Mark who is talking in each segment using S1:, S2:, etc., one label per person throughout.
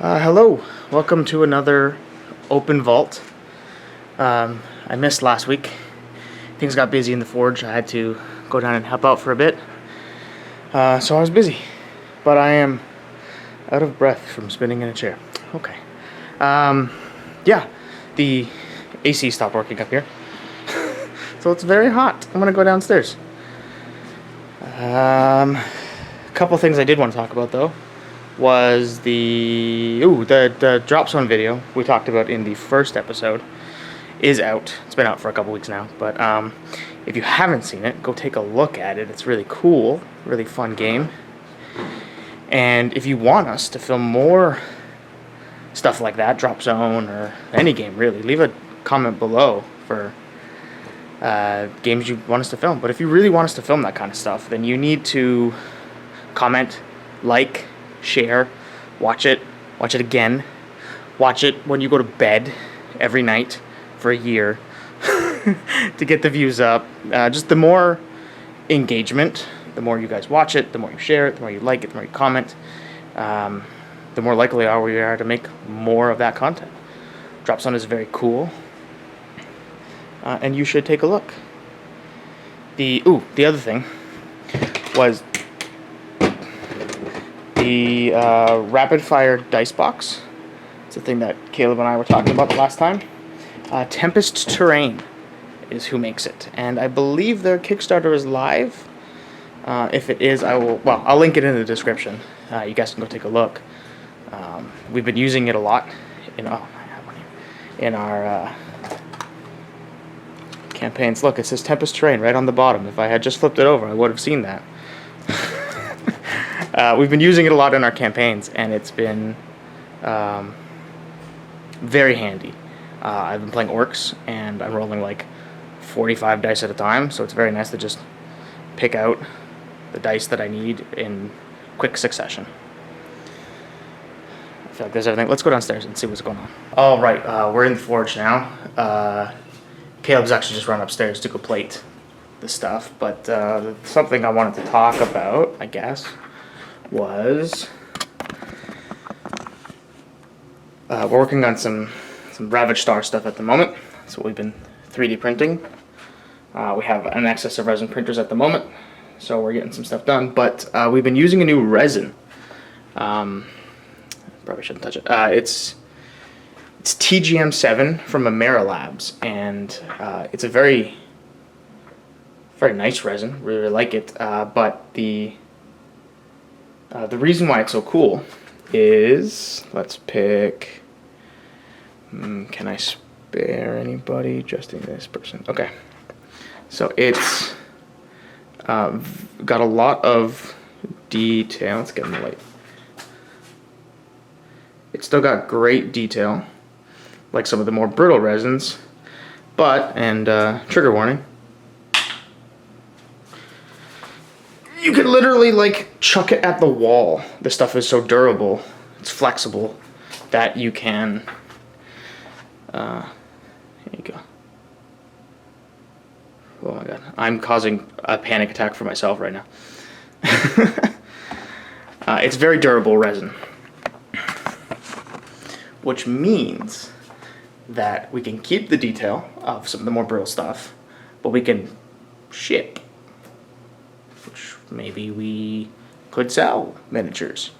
S1: Hello, welcome to another open vault. I missed last week. Things got busy in the forge. I had to go down and help out for a bit. So I was busy, but I am out of breath from spinning in a chair. Okay. Yeah, the AC stopped working up here. So it's very hot. I'm gonna go downstairs. A couple things I did want to talk about though was the drop zone video we talked about in the first episode is out. It's been out for a couple weeks now, but if you haven't seen it, go take a look at it. It's really cool, really fun game. And if you want us to film more stuff like that, drop zone or any game really, leave a comment below for games you want us to film. But if you really want us to film that kind of stuff, then you need to comment, like, share, watch it again, watch it when you go to bed every night for a year to get the views up. Just the more engagement, the more you guys watch it, the more you share it, the more you like it, the more you comment, the more likely we are to make more of that content. Drop Zone is very cool, and you should take a look. The other thing was the rapid fire dice box. It's a thing that Caleb and I were talking about the last time. Tempest Terrain is who makes it, and I believe their Kickstarter is live. If it is, I'll link it in the description. You guys can go take a look. We've been using it a lot in our campaigns. Look, it says Tempest Terrain right on the bottom. If I had just flipped it over, I would have seen that. We've been using it a lot in our campaigns, and it's been very handy. I've been playing orcs, and I'm rolling like 45 dice at a time, so it's very nice to just pick out the dice that I need in quick succession. I feel like there's everything. Let's go downstairs and see what's going on. All right, we're in the forge now. Caleb's actually just run upstairs to go plate the stuff, but something I wanted to talk about, I guess, was we're working on some Ravaged Star stuff at the moment. So we've been 3D printing. We have an excess of resin printers at the moment, so we're getting some stuff done. But we've been using a new resin. Probably shouldn't touch it. It's TGM7 from Amera Labs, and it's a very nice resin. Really like it. But the reason why it's so cool is, let's pick, can I spare anybody? Just in this person. Okay. So it's got a lot of detail. Let's get in the light. It's still got great detail, like some of the more brittle resins, but, and trigger warning, you could literally like chuck it at the wall. This stuff is so durable, it's flexible, that you can, here you go. Oh my god, I'm causing a panic attack for myself right now. It's very durable resin, which means that we can keep the detail of some of the more brittle stuff, but we can ship, which maybe we could sell miniatures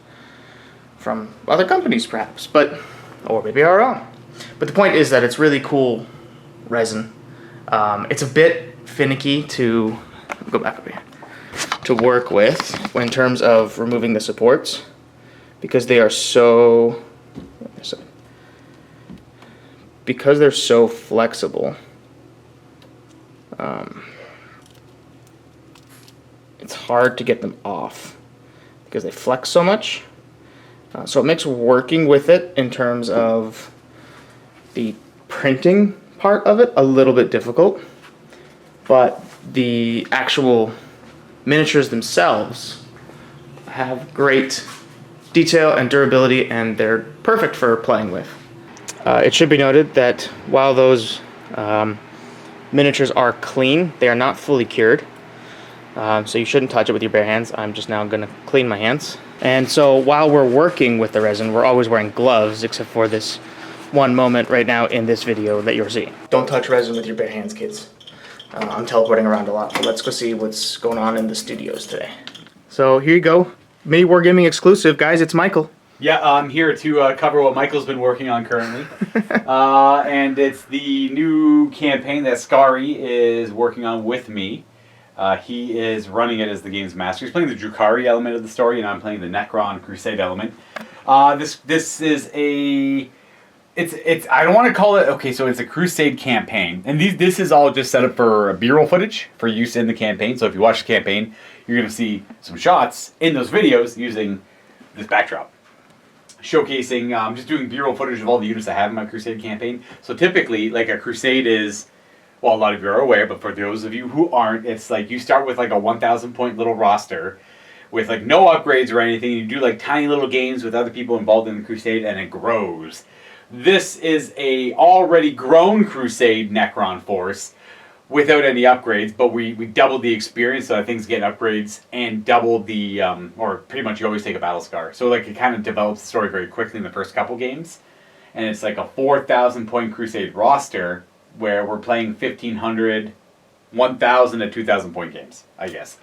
S1: from other companies perhaps, or maybe our own. But the point is that it's really cool resin. It's a bit finicky to go back up here to work with in terms of removing the supports, because they are so flexible. It's hard to get them off because they flex so much. So it makes working with it in terms of the printing part of it a little bit difficult. But the actual miniatures themselves have great detail and durability, and they're perfect for playing with. It should be noted that while those miniatures are clean, they are not fully cured. So you shouldn't touch it with your bare hands. I'm just now going to clean my hands And so while we're working with the resin, we're always wearing gloves, except for this one moment right now in this video that you're seeing. Don't touch resin with your bare hands, kids. I'm teleporting around a lot, but let's go see what's going on in the studios today. So here you go. MiniWarGaming exclusive, guys. It's Michael.
S2: Yeah, I'm here to cover what Michael's been working on currently. And it's the new campaign that Scary is working on with me. He is running it as the game's master. He's playing the Drukhari element of the story, and I'm playing the Necron Crusade element. This is a... It's I don't want to call it... Okay, so it's a Crusade campaign. And this is all just set up for B-roll footage for use in the campaign. So if you watch the campaign, you're going to see some shots in those videos using this backdrop. Showcasing, just doing B-roll footage of all the units I have in my Crusade campaign. So typically, like a Crusade is, well, a lot of you are aware, but for those of you who aren't, it's like you start with like a 1,000 point little roster with like no upgrades or anything. You do like tiny little games with other people involved in the Crusade, and it grows. This is a already grown Crusade Necron force without any upgrades, but we doubled the experience so that things get upgrades and doubled the, or pretty much you always take a battle scar. So like it kind of develops the story very quickly in the first couple games. And it's like a 4,000 point Crusade roster where we're playing 1,500, 1,000 to 2,000 point games, I guess.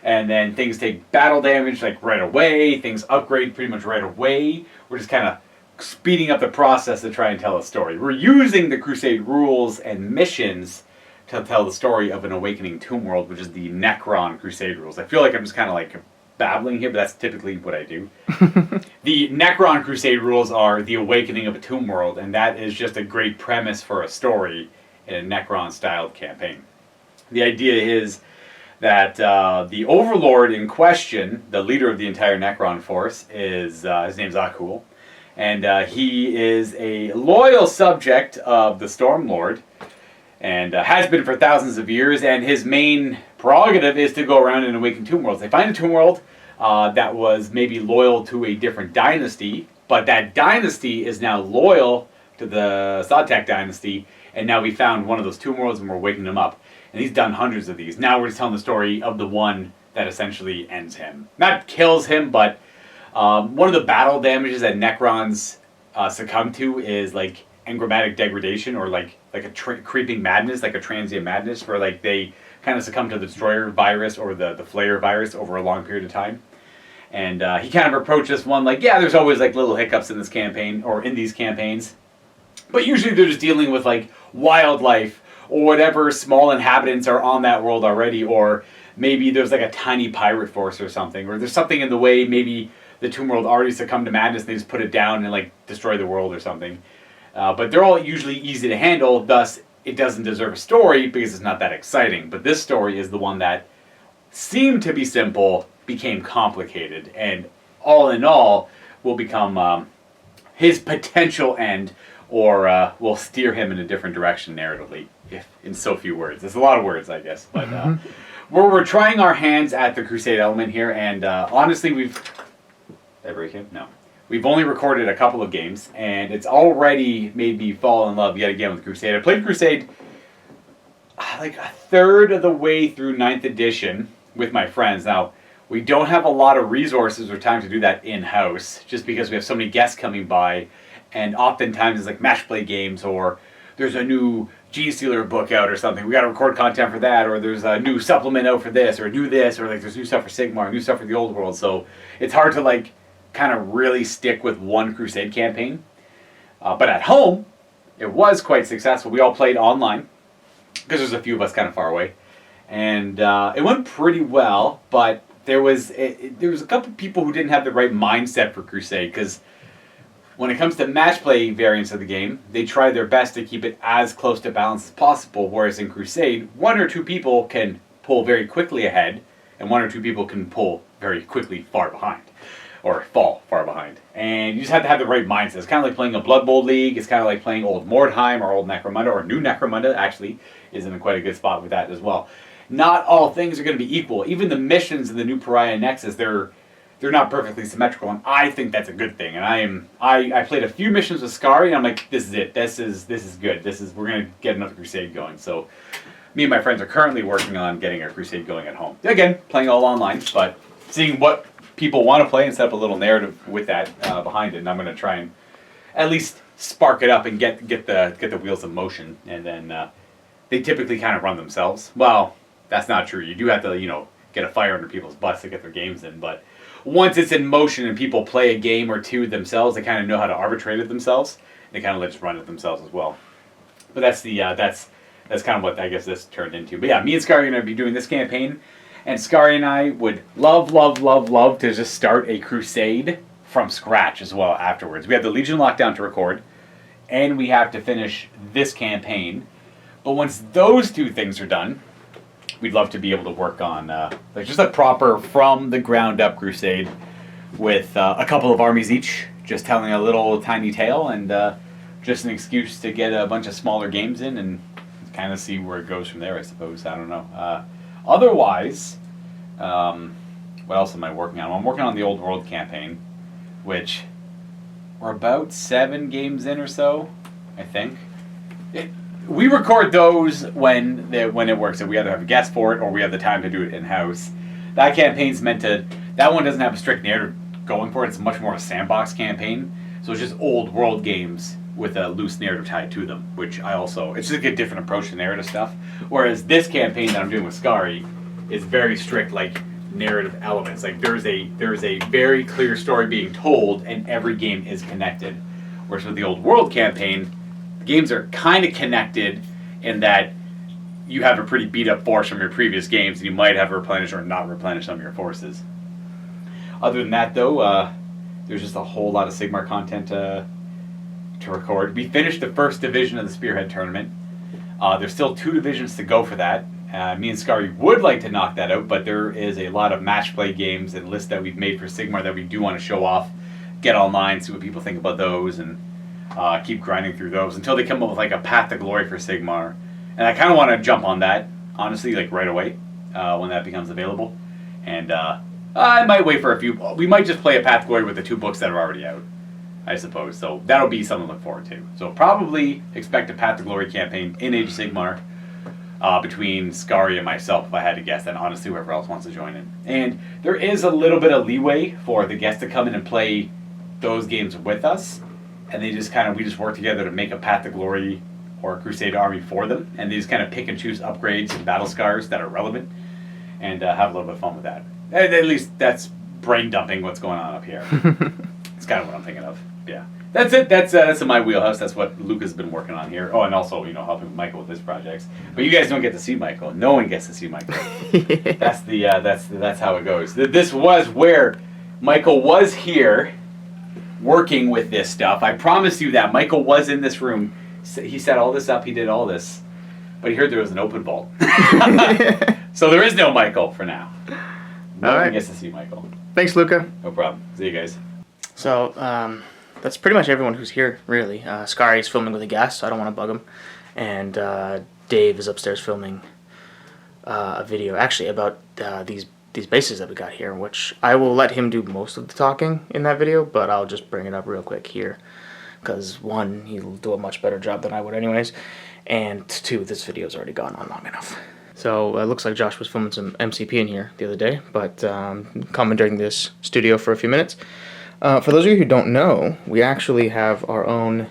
S2: And then things take battle damage like right away, things upgrade pretty much right away. We're just kind of speeding up the process to try and tell a story. We're using the Crusade rules and missions to tell the story of an awakening tomb world, which is the Necron Crusade rules. I feel like I'm just kind of like babbling here, but that's typically what I do. The Necron Crusade rules are the awakening of a tomb world, and that is just a great premise for a story in a Necron-styled campaign. The idea is that the Overlord in question, the leader of the entire Necron force, is his name's Akul, and he is a loyal subject of the Stormlord, and has been for thousands of years, and his main prerogative is to go around and awaken tomb worlds. They find a tomb world that was maybe loyal to a different dynasty, but that dynasty is now loyal to the Sotek dynasty, and now we found one of those tomb worlds and we're waking them up. And he's done hundreds of these. Now we're just telling the story of the one that essentially ends him. Not kills him, but one of the battle damages that Necrons succumb to is like engrammatic degradation, or like a creeping madness, like a transient madness, where like they kind of succumb to the destroyer virus or the flayer virus over a long period of time. And he kind of approached this one like, yeah, there's always like little hiccups in this campaign or in these campaigns, but usually they're just dealing with like wildlife or whatever small inhabitants are on that world already, or maybe there's like a tiny pirate force or something, or there's something in the way, maybe the tomb world already succumbed to madness and they just put it down and like destroy the world or something. But they're all usually easy to handle, thus it doesn't deserve a story because it's not that exciting. But this story is the one that seemed to be simple, became complicated, and all in all will become his potential end, or will steer him in a different direction narratively, if in so few words. There's a lot of words, I guess. But we're trying our hands at the Crusade element here, and honestly Did I break him? No. We've only recorded a couple of games, and it's already made me fall in love yet again with Crusade. I played Crusade like a third of the way through 9th edition with my friends. Now, we don't have a lot of resources or time to do that in-house, just because we have so many guests coming by, and oftentimes it's like match play games, or there's a new G-Sealer book out or something. We got to record content for that, or there's a new supplement out for this, or new this, or like there's new stuff for Sigmar, new stuff for the Old World. So it's hard to like kind of really stick with one Crusade campaign. But at home, it was quite successful. We all played online, because there's a few of us kind of far away. And it went pretty well, but there was a couple people who didn't have the right mindset for Crusade, because when it comes to match play variants of the game, they try their best to keep it as close to balance as possible, whereas in Crusade, one or two people can pull very quickly ahead, and one or two people can pull very quickly far behind. Or fall far behind. And you just have to have the right mindset. It's kind of like playing a Blood Bowl league. It's kind of like playing old Mordheim or old Necromunda, or new Necromunda actually is in quite a good spot with that as well. Not all things are going to be equal. Even the missions in the new Pariah Nexus, they're not perfectly symmetrical, and I think that's a good thing. And I played a few missions with Scary, and I'm like, this is it. This is good. We're going to get another Crusade going. So me and my friends are currently working on getting a Crusade going at home. Again, playing all online, but seeing what people want to play and set up a little narrative with that behind it. And I'm going to try and at least spark it up and get the wheels in motion. And then they typically kind of run themselves. Well, that's not true. You do have to, get a fire under people's butts to get their games in. But once it's in motion and people play a game or two themselves, they kind of know how to arbitrate it themselves. They kind of just run it themselves as well. But that's kind of what I guess this turned into. But yeah, me and Scary are going to be doing this campaign. And Scary and I would love to just start a crusade from scratch as well afterwards. We have the Legion lockdown to record, and we have to finish this campaign. But once those two things are done, we'd love to be able to work on just a proper from the ground up crusade with a couple of armies each, just telling a little tiny tale and just an excuse to get a bunch of smaller games in and kind of see where it goes from there, I suppose. I don't know. Otherwise, what else am I working on? I'm working on the Old World campaign, which we're about 7 games in or so, I think. We record those when it works. So we either have a guest for it or we have the time to do it in-house. That campaign's that one doesn't have a strict narrative going for it. It's much more a sandbox campaign. So it's just old world games with a loose narrative tied to them, which it's just a different approach to narrative stuff. Whereas this campaign that I'm doing with Scary is very strict, narrative elements. There's a very clear story being told and every game is connected. Whereas with the Old World campaign, games are kind of connected in that you have a pretty beat up force from your previous games and you might have replenished or not replenished some of your forces. Other than that though, there's just a whole lot of Sigmar content to record. We finished the first division of the Spearhead tournament. There's still 2 divisions to go for that. Me and Scary would like to knock that out, but there is a lot of match play games and lists that we've made for Sigmar that we do want to show off, get online, see what people think about those, and keep grinding through those until they come up with a path to glory for Sigmar. And I kind of want to jump on that, honestly, right away when that becomes available. And I might wait for a few. We might just play a path to glory with the 2 books that are already out, I suppose. So that'll be something to look forward to. So probably expect a path to glory campaign in Age of Sigmar between Scary and myself, if I had to guess, and honestly whoever else wants to join in. And there is a little bit of leeway for the guests to come in and play those games with us. And we just work together to make a Path to Glory or a Crusade army for them. And they just kind of pick and choose upgrades and battle scars that are relevant and have a little bit of fun with that. At least that's brain dumping what's going on up here. It's kind of what I'm thinking of. Yeah. That's it. That's in my wheelhouse. That's what Luka's been working on here. Oh, and also, helping Michael with his projects. But you guys don't get to see Michael. No one gets to see Michael. That's how it goes. This was where Michael was here working with this stuff. I promise you that Michael was in this room. He set all this up. He did all this, but he heard there was an open vault. So there is no Michael for now. No one gets to see Michael.
S1: Thanks, Luka.
S2: No problem. See you guys.
S1: So that's pretty much everyone who's here, really. Scary's filming with a guest, so I don't want to bug him, and Dave is upstairs filming a video actually about these bases that we got here, which I will let him do most of the talking in that video, but I'll just bring it up real quick here, because 1, he'll do a much better job than I would anyways, and 2, this video's already gone on long enough. So it looks like Josh was filming some MCP in here the other day, but commandeering this studio for a few minutes. For those of you who don't know, we actually have our own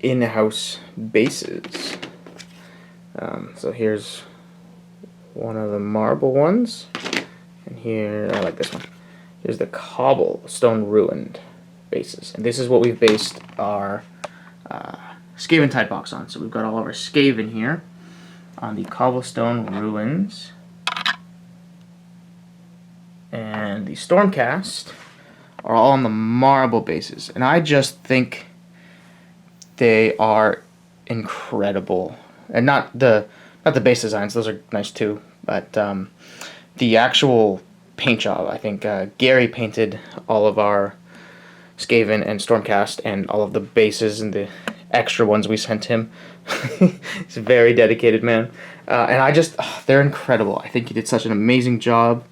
S1: in-house bases. So here's one of the marble ones, and here, I like this one. Here's the cobblestone ruined bases, and this is what we've based our Skaven type box on. So we've got all of our Skaven here on the cobblestone ruins, and the Stormcast are all on the marble bases, and I just think they are incredible. And not the base designs; those are nice too. But the actual paint job, I think Gary painted all of our Skaven and Stormcast and all of the bases and the extra ones we sent him. He's a very dedicated man, and they're incredible. I think he did such an amazing job.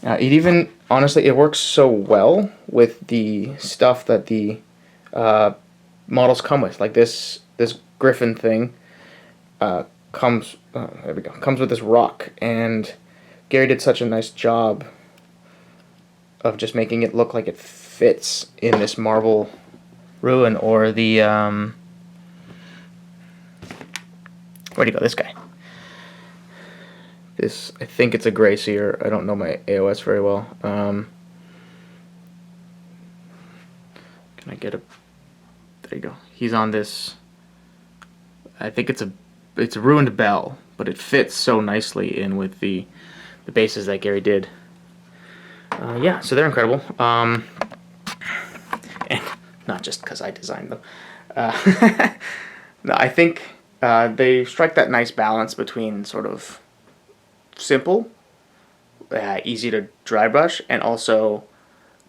S1: Honestly, it works so well with the stuff that the models come with. Like this griffin thing comes with this rock, and Gary did such a nice job of just making it look like it fits in this marble ruin, or the where'd he go? This guy. This, I think it's a gray seer. I don't know my AOS very well. Can I get a? There you go. He's on this. I think it's a ruined bell, but it fits so nicely in with the bases that Gary did. Yeah, so they're incredible. And not just because I designed them. No, I think they strike that nice balance between sort of simple, easy to dry brush, and also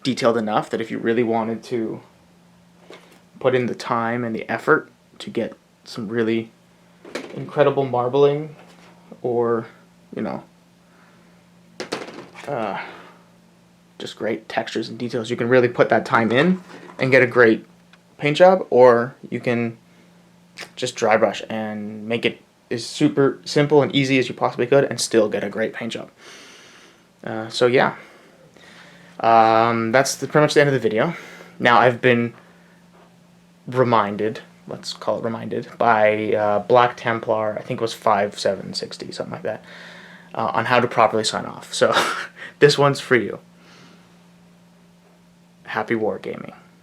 S1: detailed enough that if you really wanted to put in the time and the effort to get some really incredible marbling, or, you know, just great textures and details, you can really put that time in and get a great paint job, or you can just dry brush and make it as super simple and easy as you possibly could and still get a great paint job. So yeah, that's pretty much the end of the video. Now I've been reminded, let's call it reminded, by Black Templar, I think it was 5760, something like that, on how to properly sign off. So this one's for you. Happy wargaming.